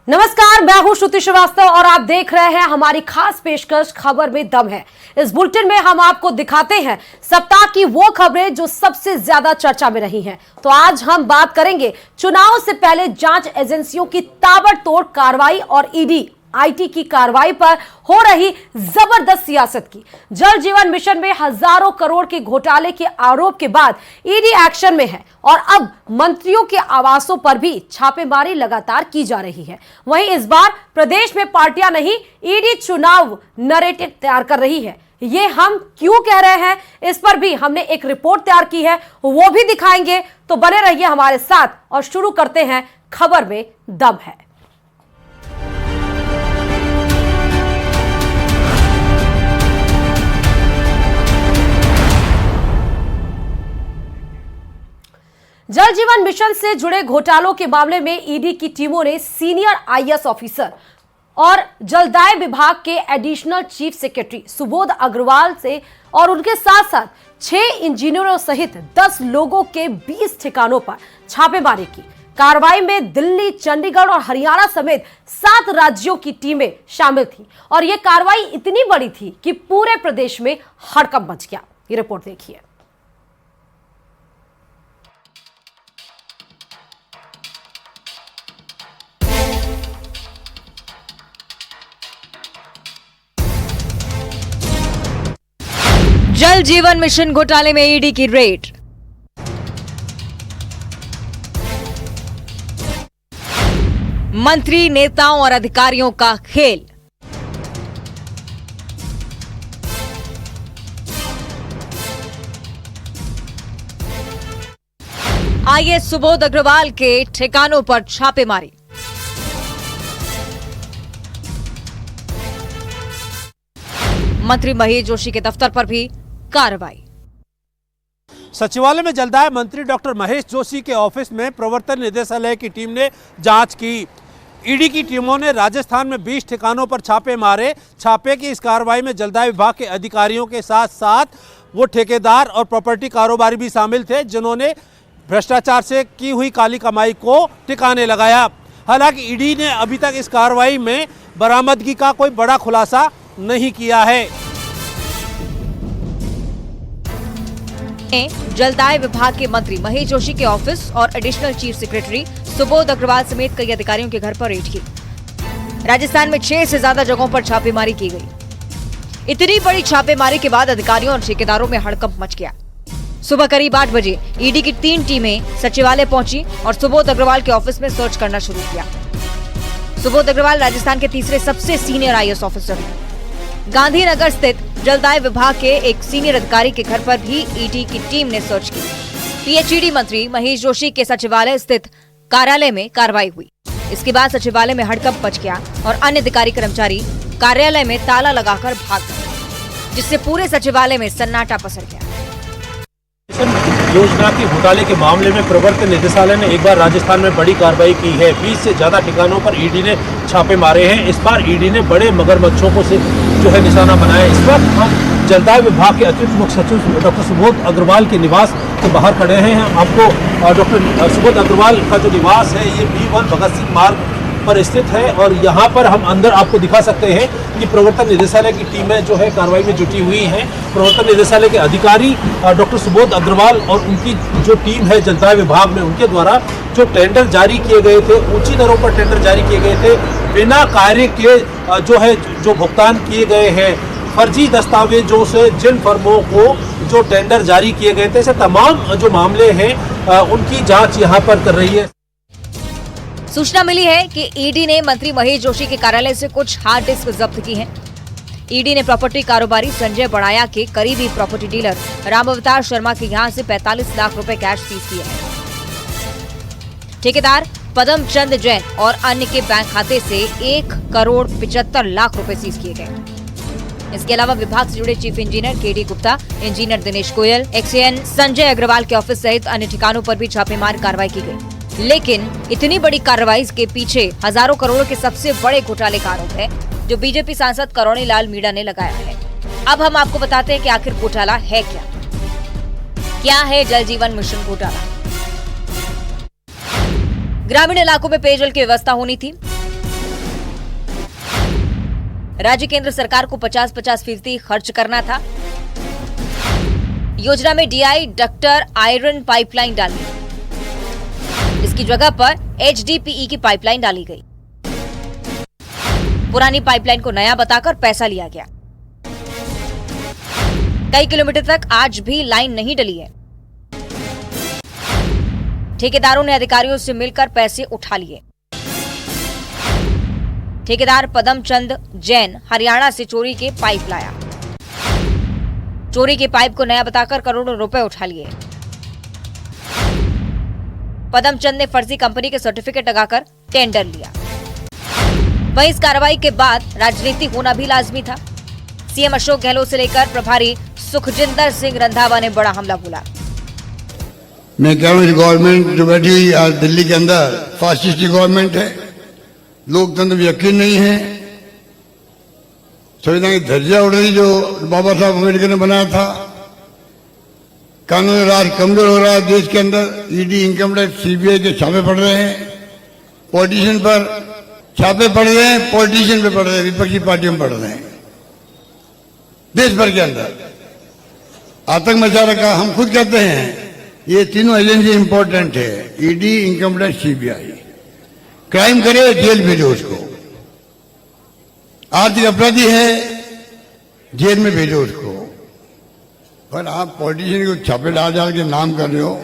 नमस्कार, मैं हूं श्रुति श्रीवास्तव और आप देख रहे हैं हमारी खास पेशकश खबर में दम है। इस बुलेटिन में हम आपको दिखाते हैं सप्ताह की वो खबरें जो सबसे ज्यादा चर्चा में रही हैं। तो आज हम बात करेंगे चुनाव से पहले जांच एजेंसियों की ताबड़तोड़ कार्रवाई और ईडी आईटी की कार्रवाई पर हो रही जबरदस्त सियासत की। जल जीवन मिशन में हजारों करोड़ के घोटाले के आरोप के बाद ईडी एक्शन में है और अब मंत्रियों के आवासों पर भी छापेमारी लगातार की जा रही है। वहीं इस बार प्रदेश में पार्टियां नहीं, ईडी चुनाव नैरेटिव तैयार कर रही है। ये हम क्यों कह रहे हैं, इस पर भी हमने एक रिपोर्ट तैयार की है, वो भी दिखाएंगे। तो बने रहिए हमारे साथ और शुरू करते हैं खबर में दम है। जल जीवन मिशन से जुड़े घोटालों के मामले में ईडी की टीमों ने सीनियर आईएएस ऑफिसर और जलदाय विभाग के additional chief secretary Subodh Agarwal से और उनके साथ साथ 6 इंजीनियरों सहित 10 लोगों के 20 ठिकानों पर छापेमारी की। कार्रवाई में दिल्ली, चंडीगढ़ और हरियाणा समेत 7 राज्यों की टीमें शामिल थी और यह कार्रवाई इतनी बड़ी थी कि पूरे प्रदेश में हड़कंप मच गया। ये रिपोर्ट देखिए। जल जीवन मिशन घोटाले में ईडी की रेड। मंत्री, नेताओं और अधिकारियों का खेल। आईएएस सुबोध अग्रवाल के ठिकानों पर छापेमारी। मंत्री महेश जोशी के दफ्तर पर भी कार्रवाई। सचिवालय में जलदाय मंत्री डॉक्टर महेश जोशी के ऑफिस में प्रवर्तन निदेशालय की टीम ने जांच की। ईडी की टीमों ने राजस्थान में 20 ठिकानों पर छापे मारे। छापे की इस कार्रवाई में जलदाय विभाग के अधिकारियों के साथ साथ वो ठेकेदार और प्रॉपर्टी कारोबारी भी शामिल थे, जिन्होंने भ्रष्टाचार से की हुई काली कमाई को ठिकाने लगाया। हालांकि ईडी ने अभी तक इस कार्रवाई में बरामदगी का कोई बड़ा खुलासा नहीं किया है। जलदाय विभाग के मंत्री महेश जोशी के ऑफिस और additional chief secretary Subodh Agarwal समेत कई अधिकारियों के घर पर रेड की। राजस्थान में 6 से ज्यादा जगहों पर छापेमारी की गई। इतनी बड़ी छापेमारी के बाद अधिकारियों और ठेकेदारों में हड़कंप मच गया। सुबह करीब 8 बजे ईडी की 3 टीमें सचिवालय पहुंची और सुबोध अग्रवाल के ऑफिस में सर्च करना शुरू किया। सुबोध अग्रवाल राजस्थान के तीसरे सबसे सीनियर आईएएस ऑफिसर हैं। गांधीनगर स्थित जलदाय विभाग के एक सीनियर अधिकारी के घर पर भी ईडी की टीम ने सर्च की। पीएचईडी मंत्री महेश जोशी के सचिवालय स्थित कार्यालय में कार्रवाई हुई। इसके बाद सचिवालय में हड़कंप मच गया और अन्य अधिकारी कर्मचारी कार्यालय में ताला लगाकर भाग गए, जिससे पूरे सचिवालय में सन्नाटा पसर गया। योजना के घोटाले के मामले में प्रवर्तन निदेशालय ने एक बार राजस्थान में बड़ी कार्रवाई की है। 20 से ज्यादा ठिकानों पर ईडी ने छापे मारे हैं। इस बार ईडी ने बड़े मगरमच्छों को से जो है निशाना बनाया। इस वक्त हम जलदाय विभाग के अतिरिक्त मुख्य सचिव डॉक्टर सुबोध अग्रवाल के निवास के बाहर खड़े हैं। आपको डॉक्टर सुबोध अग्रवाल का जो निवास है ये B1 भगत सिंह मार्ग पर स्थित है और यहाँ पर हम अंदर आपको दिखा सकते हैं कि प्रवर्तन निदेशालय की टीमें जो है कार्रवाई में जुटी हुई हैं। प्रवर्तन निदेशालय के अधिकारी डॉक्टर सुबोध अग्रवाल और उनकी जो टीम है जलदाय विभाग में, उनके द्वारा जो टेंडर जारी किए गए थे, ऊंची दरों पर टेंडर जारी किए गए थे, बिना कार्य के जो भुगतान किए गए हैं, फर्जी दस्तावेजों से जिन फर्मों को जो टेंडर जारी किए गए थे, ऐसे तमाम जो मामले हैं उनकी जाँच यहाँ पर कर रही है। सूचना मिली है कि ईडी ने मंत्री महेश जोशी के कार्यालय से कुछ हार्ड डिस्क जब्त की हैं। ईडी ने प्रॉपर्टी कारोबारी संजय बड़ाया के करीबी प्रॉपर्टी डीलर राम अवतार शर्मा के यहां से 45 लाख रुपए कैश सीज किए हैं। ठेकेदार पदम चंद जैन और अन्य के बैंक खाते से 1,75,00,000 रुपए सीज किए गए। इसके अलावा विभाग से जुड़े chief engineer KD Gupta, engineer Dinesh Goyal, XEN Sanjay Agarwal के ऑफिस सहित अन्य ठिकानों पर भी छापेमार कार्रवाई की गई। लेकिन इतनी बड़ी कार्रवाई के पीछे हजारों करोड़ों के सबसे बड़े घोटाले का आरोप है, जो बीजेपी सांसद करोड़ी लाल मीणा ने लगाया है। अब हम आपको बताते हैं कि आखिर घोटाला है क्या है जल जीवन मिशन घोटाला। ग्रामीण इलाकों में पेयजल की व्यवस्था होनी थी। राज्य केंद्र सरकार को 50-50% खर्च करना था। योजना में डीआई डक्टर आयरन पाइपलाइन डाली, इसकी जगह पर एचडीपीई की पाइपलाइन डाली गई। पुरानी पाइपलाइन को नया बताकर पैसा लिया गया। कई किलोमीटर तक आज भी लाइन नहीं डली है। ठेकेदारों ने अधिकारियों से मिलकर पैसे उठा लिए। ठेकेदार पदमचंद जैन हरियाणा से चोरी के पाइप लाया। चोरी के पाइप को नया बताकर करोड़ों रुपए उठा लिए। पदमचंद ने फर्जी कंपनी के सर्टिफिकेट लगाकर टेंडर लिया। वहीं इस कार्रवाई के बाद राजनीति होना भी लाजमी था। सीएम अशोक गहलोत से लेकर प्रभारी सुखजिंदर सिंह रंधावा ने बड़ा हमला बोला। मैं कह रहा हूँ गवर्नमेंट जो बैठी हुई आज दिल्ली के अंदर फासिस्ट की गवर्नमेंट है, लोकतंत्र में यकीन नहीं है, संविधान की धज्जियां उड़ रही जो बाबा साहब अम्बेडकर ने बनाया था। कानूनी राज कमजोर हो रहा है देश के अंदर। ईडी, इनकम टैक्स, सीबीआई के छापे पड़ रहे हैं, पॉलिटिशियन पर छापे पड़ रहे हैं, पॉलिटिशियन पे पड़ रहे हैं, विपक्षी पार्टियों में पड़ रहे हैं। देश भर के अंदर आतंक मचा रखा। हम खुद कहते हैं ये तीनों एजेंसी इंपॉर्टेंट है, ED, income tax, CBI. Crime करे जेल भेजो उसको, आर्थिक अपराधी है जेल में भेजो उसको। पर आप पॉलिटिशियन को छापे डाल डाल के नाम कर रहे हो,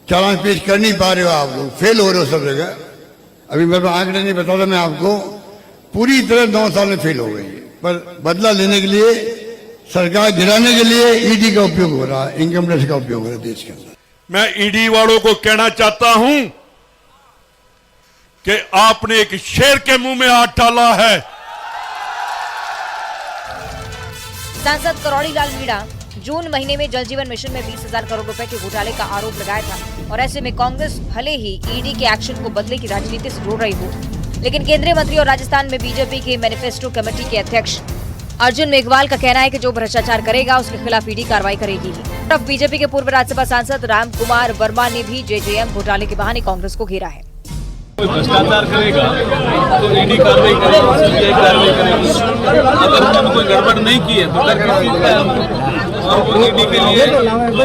चालान पेश कर नहीं पा रहे हो, आप लोग फेल हो रहे हो सब जगह। अभी मेरे आंकड़े नहीं बता था मैं आपको, पूरी तरह 9 साल में फेल हो गई। पर बदला लेने के लिए, सरकार गिराने के लिए ईडी का उपयोग हो रहा है, इनकम टैक्स का उपयोग हो रहा है देश के अंदर। मैं ईडी वालों को कहना चाहता हूं कि आपने एक शेर के मुंह में हाथ डाला है। सांसद करौड़ीलाल मीणा जून महीने में जल जीवन मिशन में 20,000 करोड़ रुपए के घोटाले का आरोप लगाया था और ऐसे में कांग्रेस भले ही ईडी के एक्शन को बदले की राजनीति से जोड़ रही हो, लेकिन केंद्रीय मंत्री और राजस्थान में बीजेपी के मैनिफेस्टो कमेटी के अध्यक्ष अर्जुन मेघवाल का कहना है कि जो भ्रष्टाचार करेगा उसके खिलाफ ईडी कार्रवाई करेगी। तरफ बीजेपी के पूर्व राज्यसभा सांसद राम कुमार वर्मा ने भी जेजेएम घोटाले के बहाने कांग्रेस को घेरा है। कोई भ्रष्टाचार करेगा तो ईडी कार्रवाई करेगी, सीबीआई कार्रवाई करेगी। अगर उन्होंने कोई गड़बड़ नहीं की है तो डर किस चीज का है? और वो ईडी के लिए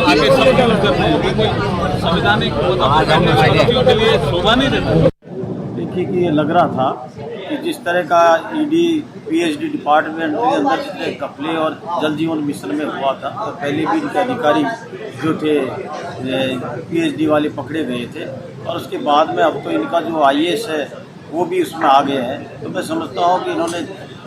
आगे सब करते हैं, कोई संवैधानिक के लिए शोभा नहीं देता। देखिए कि ये लग रहा था कि जिस तरह का ईडी पीएचडी डिपार्टमेंट के अंदर जितने घपले और जल जीवन मिशन में हुआ था, तो पहले भी इनके अधिकारी जो थे पीएचडी वाले पकड़े गए थे और उसके बाद में अब तो इनका जो आईएएस है वो भी उसमें आ गए हैं। तो मैं समझता हूँ कि इन्होंने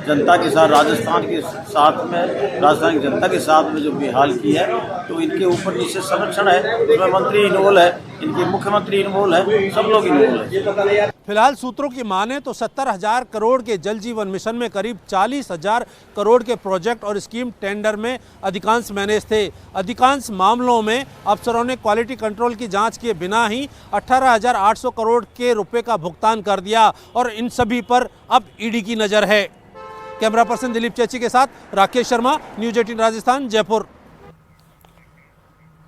जनता के साथ, राजस्थान की जनता के साथ में जो बेहाल की है, तो इनके ऊपर निश्चित संरक्षण है। इसमें मंत्री इन्वॉल्व है, इनके मुख्यमंत्री इन्वॉल्व है, सब लोग इन्वॉल्व है। फिलहाल सूत्रों की माने तो 70,000 करोड़ के जल जीवन मिशन में करीब 40,000 करोड़ के प्रोजेक्ट और स्कीम टेंडर में अधिकांश मैनेज थे। अधिकांश मामलों में अफसरों ने क्वालिटी कंट्रोल की जांच किए बिना ही 18,800 करोड़ के रुपए का भुगतान कर दिया और इन सभी पर अब ईडी की नजर है। कैमरा पर्सन दिलीप चेची के साथ राकेश शर्मा, न्यूज 18 राजस्थान, जयपुर।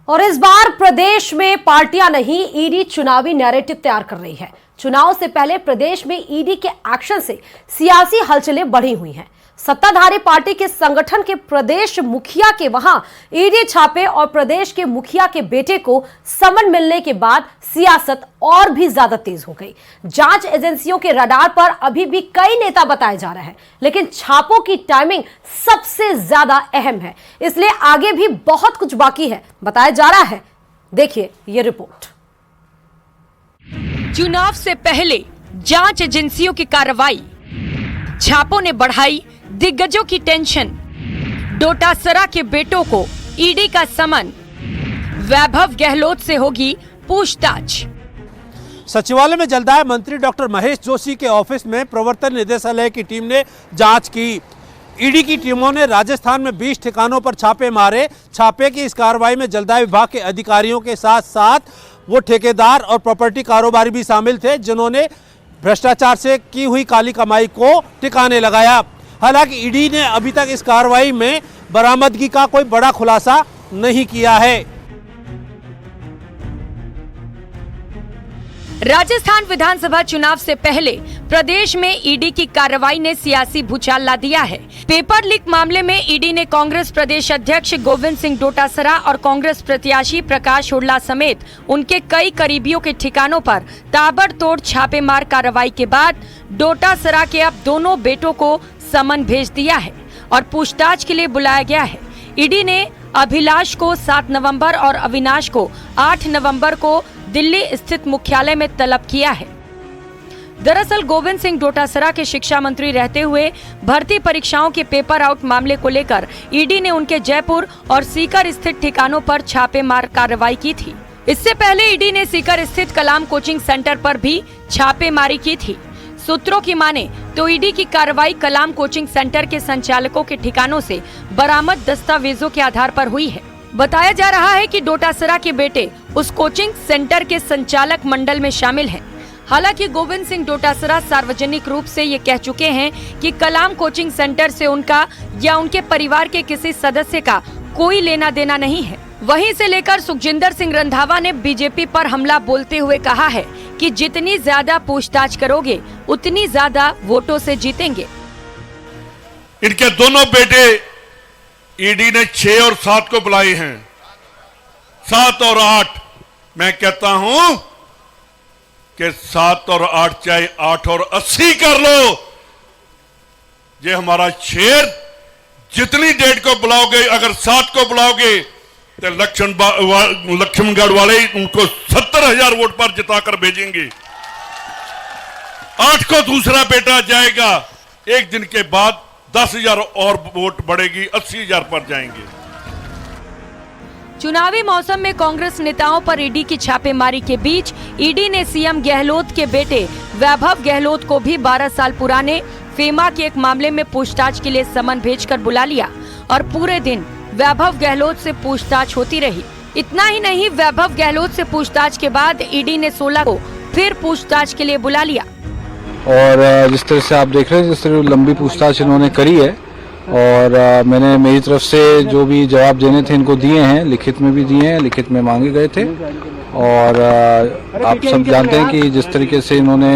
और इस बार प्रदेश में पार्टियां नहीं, ईडी चुनावी नैरेटिव तैयार कर रही है। चुनाव से पहले प्रदेश में ईडी के एक्शन से सियासी हलचलें बढ़ी हुई हैं। सत्ताधारी पार्टी के संगठन के प्रदेश मुखिया के वहां ईडी छापे और प्रदेश के मुखिया के बेटे को समन मिलने के बाद सियासत और भी ज्यादा तेज हो गई। जांच एजेंसियों के रडार पर अभी भी कई नेता बताए जा रहे हैं, लेकिन छापों की टाइमिंग सबसे ज्यादा अहम है, इसलिए आगे भी बहुत कुछ बाकी है बताया जा रहा है। देखिए ये रिपोर्ट। चुनाव से पहले जांच एजेंसियों की कार्रवाई, छापों ने बढ़ाई दिग्गजों की टेंशन, डोटासरा के बेटों को ईडी का समन, वैभव गहलोत से होगी पूछताछ। सचिवालय में जल्द आए मंत्री डॉक्टर महेश जोशी के ऑफिस में प्रवर्तन निदेशालय की टीम ने जांच की। ईडी की टीमों ने राजस्थान में 20 ठिकानों पर छापे मारे। छापे की इस कार्रवाई में जलदाय विभाग के अधिकारियों के साथ साथ वो ठेकेदार और प्रॉपर्टी कारोबारी भी शामिल थे जिन्होंने भ्रष्टाचार से की हुई काली कमाई को ठिकाने लगाया। हालांकि ईडी ने अभी तक इस कार्रवाई में बरामदगी का कोई बड़ा खुलासा नहीं किया है। राजस्थान विधानसभा चुनाव से पहले प्रदेश में ईडी की कार्रवाई ने सियासी भूचाल ला दिया है। पेपर लीक मामले में ईडी ने कांग्रेस प्रदेश अध्यक्ष गोविंद सिंह डोटासरा और कांग्रेस प्रत्याशी प्रकाश हुड्डा समेत उनके कई करीबियों के ठिकानों पर ताबड़तोड़ छापेमार कार्रवाई के बाद डोटासरा के अब दोनों बेटों को समन भेज दिया है और पूछताछ के लिए बुलाया गया है। ईडी ने अभिलाष को 7 नवंबर और अविनाश को 8 नवंबर को दिल्ली स्थित मुख्यालय में तलब किया है। दरअसल गोविंद सिंह डोटासरा के शिक्षा मंत्री रहते हुए भर्ती परीक्षाओं के पेपर आउट मामले को लेकर ईडी ने उनके जयपुर और सीकर स्थित ठिकानों पर छापेमार कार्रवाई की थी। इससे पहले ईडी ने सीकर स्थित कलाम कोचिंग सेंटर पर भी छापेमारी की थी। सूत्रों की माने तो ईडी की कार्रवाई कलाम कोचिंग सेंटर के संचालकों के ठिकानों से बरामद दस्तावेजों के आधार पर हुई है। बताया जा रहा है कि डोटासरा के बेटे उस कोचिंग सेंटर के संचालक मंडल में शामिल हैं। हालांकि गोविंद सिंह डोटासरा सार्वजनिक रूप से ये कह चुके हैं कि कलाम कोचिंग सेंटर से उनका या उनके परिवार के किसी सदस्य का कोई लेना देना नहीं है। वहीं से लेकर सुखजिंदर सिंह रंधावा ने बीजेपी पर हमला बोलते हुए कहा है कि जितनी ज्यादा पूछताछ करोगे उतनी ज्यादा वोटों से जीतेंगे। इनके दोनों बेटे ईडी ने 6 और 7 को बुलाए हैं। 7 और 8 मैं कहता हूं कि 7 और 8 चाहे 8 और 80 कर लो, ये हमारा शेर। जितनी डेट को बुलाओगे, अगर 7 को बुलाओगे तो लक्ष्मणगढ़ वाले उनको 70,000 वोट पर जिताकर भेजेंगे। 8 को दूसरा बेटा जाएगा, एक दिन के बाद 10,000 और वोट बढ़ेगी, 80,000 पर जाएंगे। चुनावी मौसम में कांग्रेस नेताओं पर ईडी की छापेमारी के बीच ईडी ने सीएम गहलोत के बेटे वैभव गहलोत को भी 12 साल पुराने फेमा के एक मामले में पूछताछ के लिए समन भेजकर बुला लिया और पूरे दिन वैभव गहलोत से पूछताछ होती रही। इतना ही नहीं, वैभव गहलोत से पूछताछ के बाद ईडी ने 16 को फिर पूछताछ के लिए बुला लिया। और जिस तरह से आप देख रहे हैं, जिस तरह लंबी पूछताछ इन्होंने करी है और मैंने मेरी तरफ से जो भी जवाब देने थे इनको दिए हैं, लिखित में भी दिए हैं, लिखित में मांगे गए थे। और आप सब जानते हैं कि जिस तरीके से इन्होंने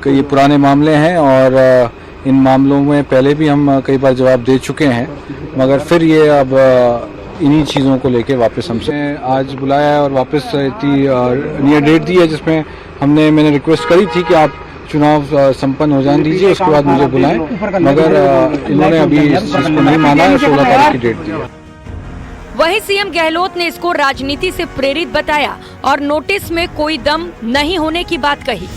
कई पुराने मामले हैं और इन मामलों में पहले भी हम कई बार जवाब दे चुके हैं, मगर फिर ये अब इन्हीं चीज़ों को लेके वापस हमसे आज बुलाया है और वापस इतनी नियर डेट दी है जिसमें मैंने रिक्वेस्ट करी थी कि आप चुनाव संपन्न हो जाने दीजिए, उसके बाद मुझे बुलाएं, मगर इन्होंने अभी इस चीज़ को नहीं माना है। 16 तारीख की डेट दी है। वहीं सीएम गहलोत ने इसको राजनीति से प्रेरित बताया और नोटिस में कोई दम नहीं होने की बात कही।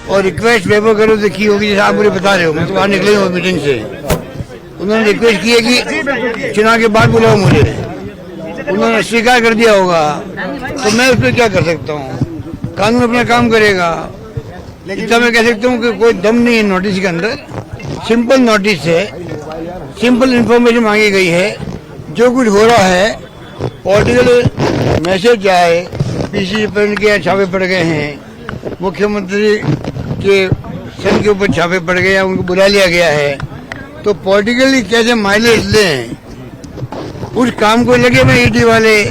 और रिक्वेस्ट पेपर करो तो की होगी, जैसे आप मुझे बता रहे हो। मैं तो बाहर निकले हूँ मीटिंग से, उन्होंने रिक्वेस्ट की है कि चुनाव के बाद बुलाओ मुझे, उन्होंने स्वीकार कर दिया होगा तो मैं उस पर क्या कर सकता हूँ। कानून अपना काम करेगा। इतना मैं कह सकता हूँ कि कोई दम नहीं है नोटिस के अंदर। सिंपल नोटिस है, सिंपल इंफॉर्मेशन मांगी गई है। जो कुछ हो रहा है पॉलिटिकल मैसेज आए, पीसी प्रेसिडेंट के छापे पड़ गए हैं, मुख्यमंत्री के सन के ऊपर छापे पड़ गए हैं, उनको बुला लिया गया है, तो पॉलिटिकली कैसे माइलेज लें उस काम को लगे में ईडी वाले।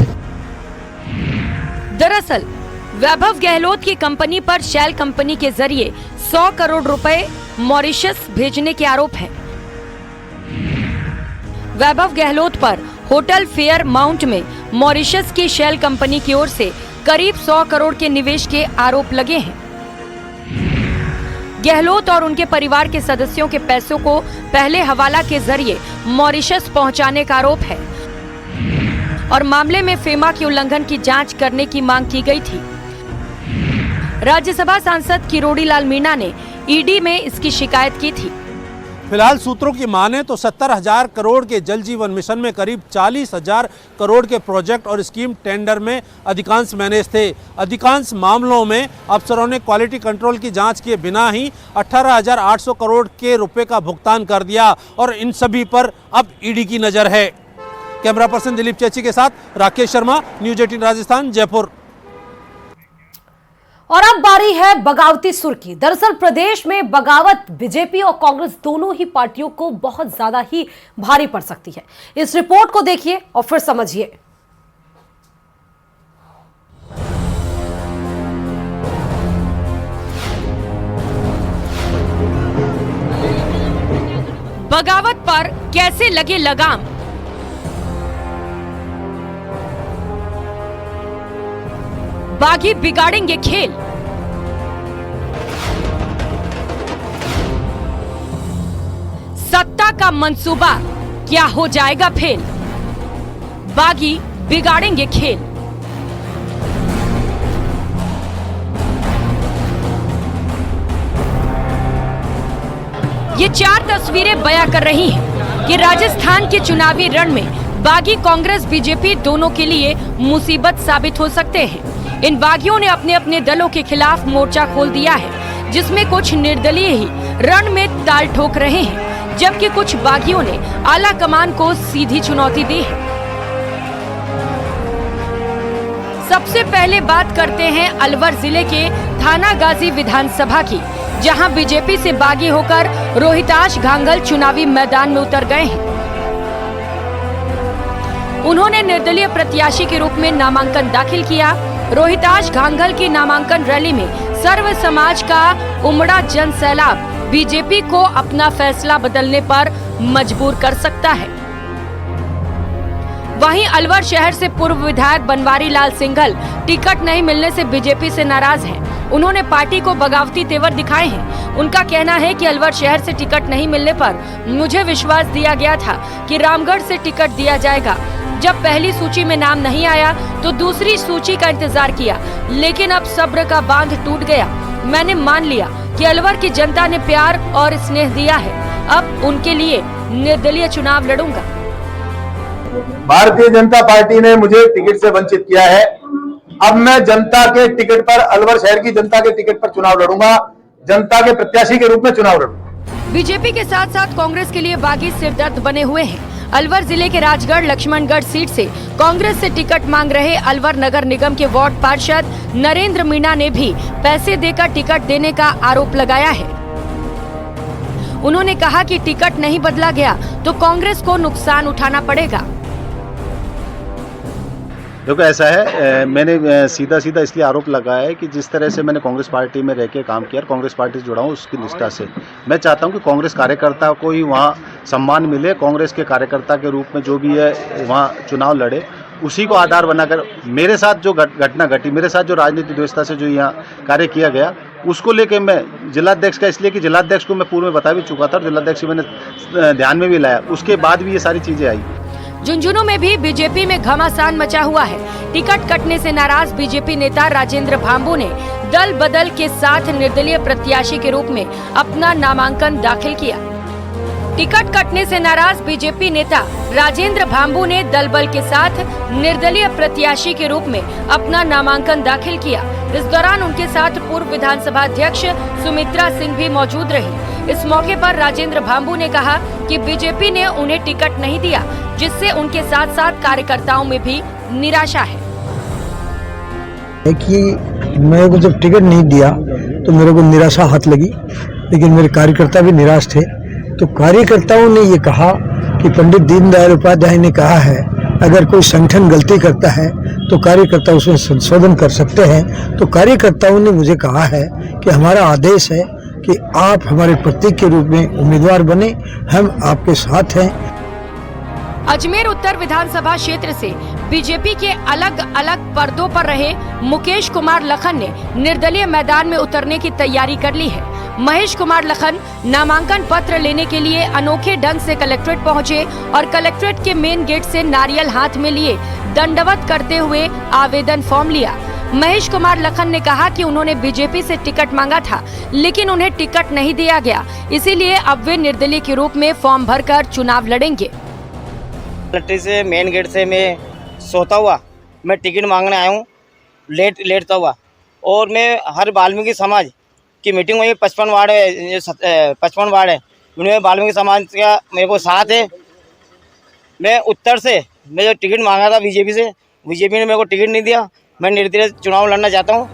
दरअसल वैभव गहलोत की कंपनी पर शेल कंपनी के जरिए 100 करोड़ रुपए मॉरिशस भेजने के आरोप हैं। वैभव गहलोत पर होटल फेयर माउंट में मॉरिशस की शेल कंपनी की ओर से करीब 100 करोड़ के निवेश के आरोप लगे हैं। गहलोत और उनके परिवार के सदस्यों के पैसों को पहले हवाला के जरिए मॉरिशस पहुंचाने का आरोप है और मामले में फेमा के उल्लंघन की जांच करने की मांग की गई थी। राज्यसभा सांसद किरोड़ी लाल मीणा ने ईडी में इसकी शिकायत की थी। फिलहाल सूत्रों की माने तो 70,000 करोड़ के जल जीवन मिशन में करीब 40,000 करोड़ के प्रोजेक्ट और स्कीम टेंडर में अधिकांश मैनेज थे। अधिकांश मामलों में अफसरों ने क्वालिटी कंट्रोल की जांच किए बिना ही 18,800 करोड़ के रुपए का भुगतान कर दिया और इन सभी पर अब ईडी की नजर है। कैमरा पर्सन दिलीप चेची के साथ राकेश शर्मा, न्यूज 18 राजस्थान, जयपुर। और अब बारी है बगावती सुर की। दरअसल प्रदेश में बगावत बीजेपी और कांग्रेस दोनों ही पार्टियों को बहुत ज्यादा ही भारी पड़ सकती है। इस रिपोर्ट को देखिए और फिर समझिए। बगावत पर कैसे लगे लगाम? बागी बिगाड़ेंगे खेल। सत्ता का मंसूबा क्या हो जाएगा फेल? बागी बिगाड़ेंगे खेल। ये 4 तस्वीरें बयां कर रही हैं कि राजस्थान के चुनावी रण में बागी कांग्रेस बीजेपी दोनों के लिए मुसीबत साबित हो सकते हैं। इन बागियों ने अपने अपने दलों के खिलाफ मोर्चा खोल दिया है, जिसमें कुछ निर्दलीय ही रण में ताल ठोक रहे हैं, जबकि कुछ बागियों ने आला कमान को सीधी चुनौती दी है। सबसे पहले बात करते हैं अलवर जिले के थानागाजी विधानसभा की, जहां बीजेपी से बागी होकर रोहिताश घांगल चुनावी मैदान में उतर गए हैं। उन्होंने निर्दलीय प्रत्याशी के रूप में नामांकन दाखिल किया। रोहिताश घांगल की नामांकन रैली में सर्व समाज का उमड़ा जन सैलाब बीजेपी को अपना फैसला बदलने पर मजबूर कर सकता है। वहीं अलवर शहर से पूर्व विधायक बनवारी लाल सिंघल टिकट नहीं मिलने से बीजेपी से नाराज हैं। उन्होंने पार्टी को बगावती तेवर दिखाए हैं। उनका कहना है कि अलवर शहर से टिकट नहीं मिलने पर मुझे विश्वास दिया गया था कि रामगढ़ से टिकट दिया जाएगा। जब पहली सूची में नाम नहीं आया तो दूसरी सूची का इंतजार किया, लेकिन अब सब्र का बांध टूट गया। मैंने मान लिया कि अलवर की जनता ने प्यार और स्नेह दिया है। अब उनके लिए निर्दलीय चुनाव लड़ूंगा। भारतीय जनता पार्टी ने मुझे टिकट से वंचित किया है। अब मैं जनता के टिकट पर, अलवर शहर की जनता के टिकट पर चुनाव लड़ूंगा, जनता के प्रत्याशी के रूप में चुनाव लड़ूंगा। बीजेपी के साथ साथ कांग्रेस के लिए बागी सिरदर्द बने हुए हैं। अलवर जिले के राजगढ़ लक्ष्मणगढ़ सीट से कांग्रेस से टिकट मांग रहे अलवर नगर निगम के वार्ड पार्षद नरेंद्र मीणा ने भी पैसे देकर टिकट देने का आरोप लगाया है। उन्होंने कहा कि टिकट नहीं बदला गया तो कांग्रेस को नुकसान उठाना पड़ेगा। देखो ऐसा है, मैंने सीधा इसलिए आरोप लगाया है कि जिस तरह से मैंने कांग्रेस पार्टी में रह के काम किया, कांग्रेस पार्टी से जुड़ा हूँ, उसकी निष्ठा से मैं चाहता हूँ कि कांग्रेस कार्यकर्ता को ही वहाँ सम्मान मिले। कांग्रेस के कार्यकर्ता के रूप में जो भी है वहाँ चुनाव लड़े, उसी को आधार बनाकर मेरे साथ जो घटना घटी, मेरे साथ जो राजनीतिक व्यवस्था से जो यहाँ कार्य किया गया, उसको लेके मैं जिलाध्यक्ष का, इसलिए कि जिलाध्यक्ष को मैं पूर्व में बता भी चुका था और जिलाध्यक्ष को मैंने ध्यान में भी लाया, उसके बाद भी ये सारी चीज़ें आई। झुंझुनू में भी बीजेपी में घमासान मचा हुआ है। टिकट कटने से नाराज बीजेपी नेता राजेंद्र भांबू ने दल बदल के साथ निर्दलीय प्रत्याशी के रूप में अपना नामांकन दाखिल किया। टिकट कटने से नाराज बीजेपी नेता राजेंद्र भांबू ने दल बल के साथ निर्दलीय प्रत्याशी के रूप में अपना नामांकन दाखिल किया। इस दौरान उनके साथ पूर्व विधानसभा अध्यक्ष सुमित्रा सिंह भी मौजूद रही। इस मौके पर राजेंद्र भांबू ने कहा कि बीजेपी ने उन्हें टिकट नहीं दिया, जिससे उनके साथ साथ कार्यकर्ताओं में भी निराशा है। कि मेरे को जब टिकट नहीं दिया तो मेरे को निराशा हाथ लगी, लेकिन मेरे कार्यकर्ता भी निराश थे। तो कार्यकर्ताओं ने ये कहा कि पंडित दीनदयाल उपाध्याय ने कहा है, अगर कोई संगठन गलती करता है तो कार्यकर्ता उसमें संशोधन कर सकते हैं। तो कार्यकर्ताओं ने मुझे कहा है कि हमारा आदेश है कि आप हमारे प्रतीक के रूप में उम्मीदवार बने, हम आपके साथ हैं। अजमेर उत्तर विधानसभा क्षेत्र से बीजेपी के अलग अलग पर्दों पर रहे मुकेश कुमार लखन ने निर्दलीय मैदान में उतरने की तैयारी कर ली है। महेश कुमार लखन नामांकन पत्र लेने के लिए अनोखे ढंग से कलेक्ट्रेट पहुंचे और कलेक्ट्रेट के मेन गेट से नारियल हाथ में लिए दंडवत करते हुए आवेदन फॉर्म लिया। महेश कुमार लखन ने कहा कि उन्होंने बीजेपी से टिकट मांगा था, लेकिन उन्हें टिकट नहीं दिया गया, इसीलिए अब वे निर्दलीय के रूप में फॉर्म भरकर चुनाव लड़ेंगे। कलेक्ट्रेट से मेन गेट से मैं सोता हुआ मैं टिकट मांगने आया हूँ, लेटता हुआ, और मैं हर वाल्मीकि समाज की मीटिंग हुई। 55 वार्ड है, 55 वार्ड है, उन्हें वाल्मीकि समाज का मेरे को साथ है। मैं उत्तर से मैं जो टिकट मांगा था बीजेपी से, बीजेपी ने मेरे को टिकट नहीं दिया। मैं निर्दलीय चुनाव लड़ना चाहता हूँ।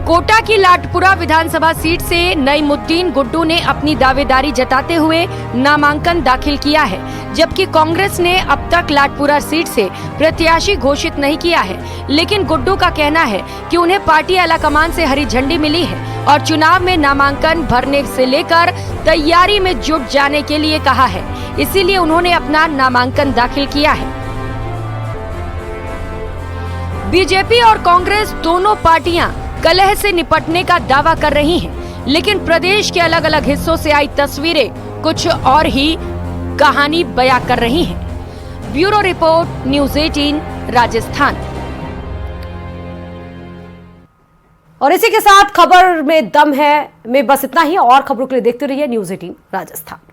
कोटा की लाटपुरा विधानसभा सीट से नईमुद्दीन गुड्डू ने अपनी दावेदारी जताते हुए नामांकन दाखिल किया है, जबकि कांग्रेस ने अब तक लाटपुरा सीट से प्रत्याशी घोषित नहीं किया है। लेकिन गुड्डू का कहना है कि उन्हें पार्टी आलाकमान से हरी झंडी मिली है और चुनाव में नामांकन भरने से लेकर तैयारी में जुट जाने के लिए कहा है। इसीलिए उन्होंने अपना नामांकन दाखिल किया है। बीजेपी और कांग्रेस दोनों पार्टियां कलह से निपटने का दावा कर रही हैं, लेकिन प्रदेश के अलग अलग हिस्सों से आई तस्वीरें कुछ और ही कहानी बयां कर रही हैं। Bureau report, news 18 Rajasthan. और इसी के साथ खबर में दम है में बस इतना ही। और खबरों के लिए देखते रहिए न्यूज़ 18 राजस्थान।